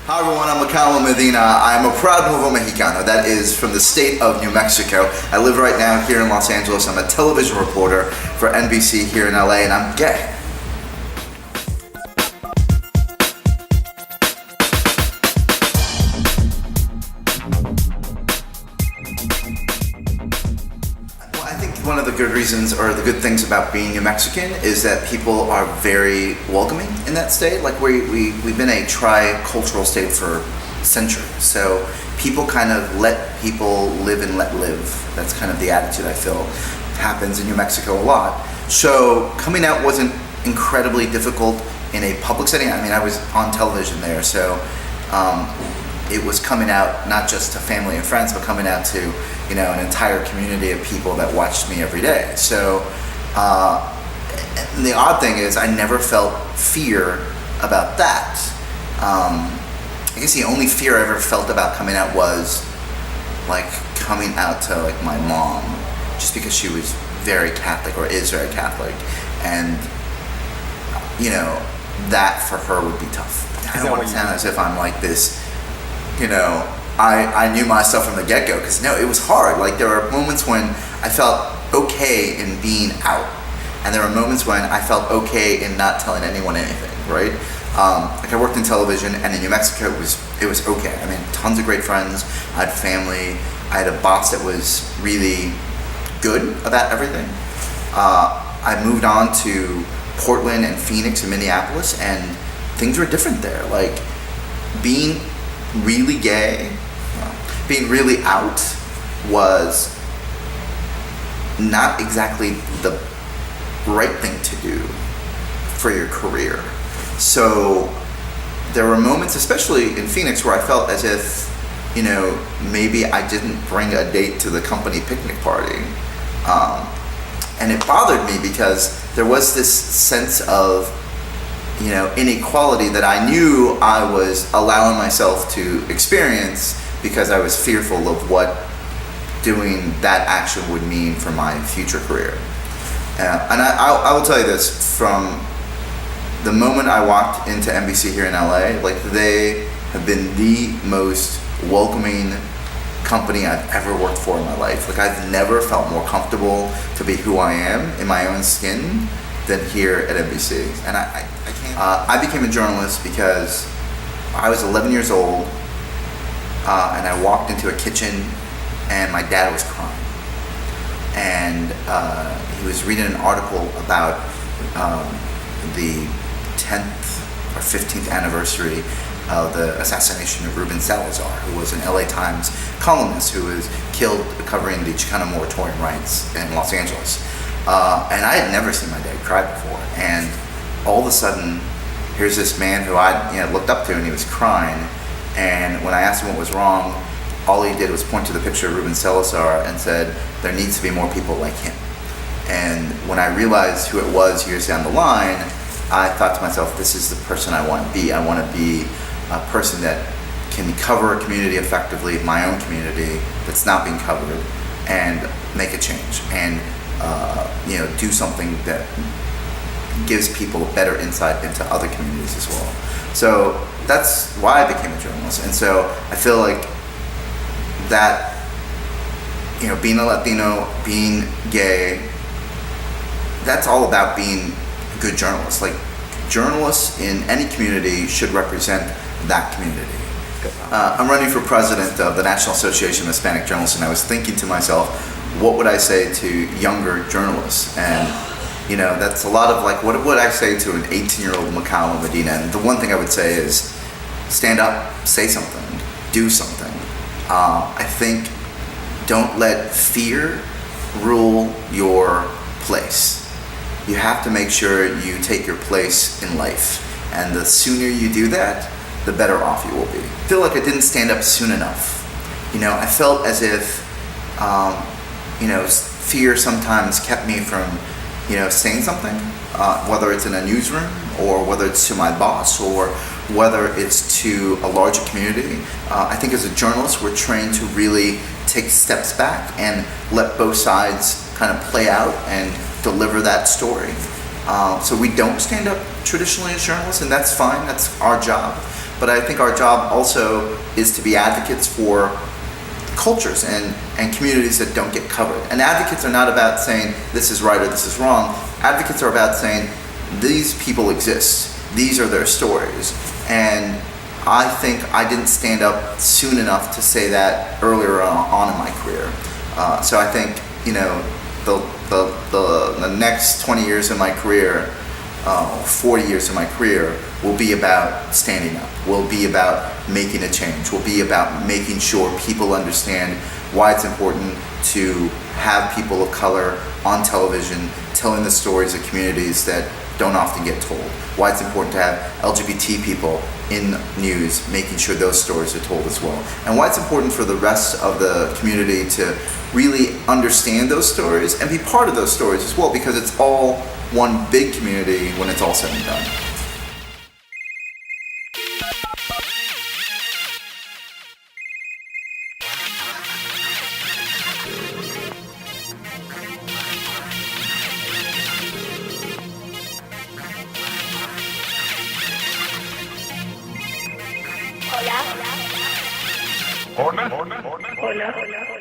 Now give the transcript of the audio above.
Hi everyone, I'm Mekahlo Medina. I'm a proud Nuevo Mexicano, that is from the state of New Mexico. I live right now here in Los Angeles. I'm a television reporter for NBC here in LA, and I'm gay. One of the good reasons or the good things about being New Mexican is that people are very welcoming in that state. Like we've been a tri-cultural state for centuries. So people kind of let people live and let live. That's kind of the attitude I feel happens in New Mexico a lot. So coming out wasn't incredibly difficult in a public setting. I mean, I was on television there, so it was coming out not just to family and friends, but coming out to, you know, an entire community of people that watched me every day. So the odd thing is I never felt fear about that. I guess the only fear I ever felt about coming out was like coming out to like my mom, just because she was very Catholic or is very Catholic, and you know, that for her would be tough. I don't want to sound as if I'm like this, you know, I knew myself from the get-go, because no, it was hard. Like there were moments when I felt okay in being out, and there were moments when I felt okay in not telling anyone anything, right? Like I worked in television, and in New Mexico it was okay. I mean, tons of great friends, I had family, I had a boss that was really good about everything. I moved on to Portland and Phoenix and Minneapolis, and things were different there. Like being really gay, being really out was not exactly the right thing to do for your career. So there were moments, especially in Phoenix, where I felt as if, you know, maybe I didn't bring a date to the company picnic party. And it bothered me because there was this sense of, you know, inequality that I knew I was allowing myself to experience because I was fearful of what doing that action would mean for my future career. And I will tell you this, from the moment I walked into NBC here in LA, like they have been the most welcoming company I've ever worked for in my life. Like I've never felt more comfortable to be who I am in my own skin than here at NBC. And I became a journalist because I was 11 years old, and I walked into a kitchen and my dad was crying. And he was reading an article about the 10th or 15th anniversary of the assassination of Ruben Salazar, who was an LA Times columnist who was killed covering the Chicano moratorium riots in Los Angeles. And I had never seen my dad cry before. And all of a sudden, here's this man who I looked up to, and he was crying. And when I asked him what was wrong, all he did was point to the picture of Ruben Salazar and said, there needs to be more people like him. And when I realized who it was years down the line, I thought to myself, this is the person I want to be. I want to be a person that can cover a community effectively, my own community that's not being covered, and make a change, and do something that gives people a better insight into other communities as well. So that's why I became a journalist. And so I feel like that, being a Latino, being gay, that's all about being a good journalist. Like, journalists in any community should represent that community. I'm running for president of the National Association of Hispanic Journalists, and I was thinking to myself, what would I say to younger journalists? And that's a lot of like, what would I say to an 18-year-old Mekahlo Medina? And the one thing I would say is, stand up, say something, do something. I think don't let fear rule your place. You have to make sure you take your place in life. And the sooner you do that, the better off you will be. I feel like I didn't stand up soon enough. I felt as if, fear sometimes kept me from, saying something, whether it's in a newsroom or whether it's to my boss or whether it's to a larger community. I think as a journalist, we're trained to really take steps back and let both sides kind of play out and deliver that story. So we don't stand up traditionally as journalists, and that's fine, that's our job. but I think our job also is to be advocates for cultures and communities that don't get covered. And advocates are not about saying this is right or this is wrong. Advocates are about saying these people exist, these are their stories. And I think I didn't stand up soon enough to say that earlier on in my career. So I think, the next 20 years of my career, 40 years of my career will be about standing up, will be about making a change, will be about making sure people understand why it's important to have people of color on television telling the stories of communities that don't often get told, why it's important to have LGBT people in news, making sure those stories are told as well, and why it's important for the rest of the community to really understand those stories and be part of those stories as well, because it's all one big community when it's all said and done. Hola. Hola.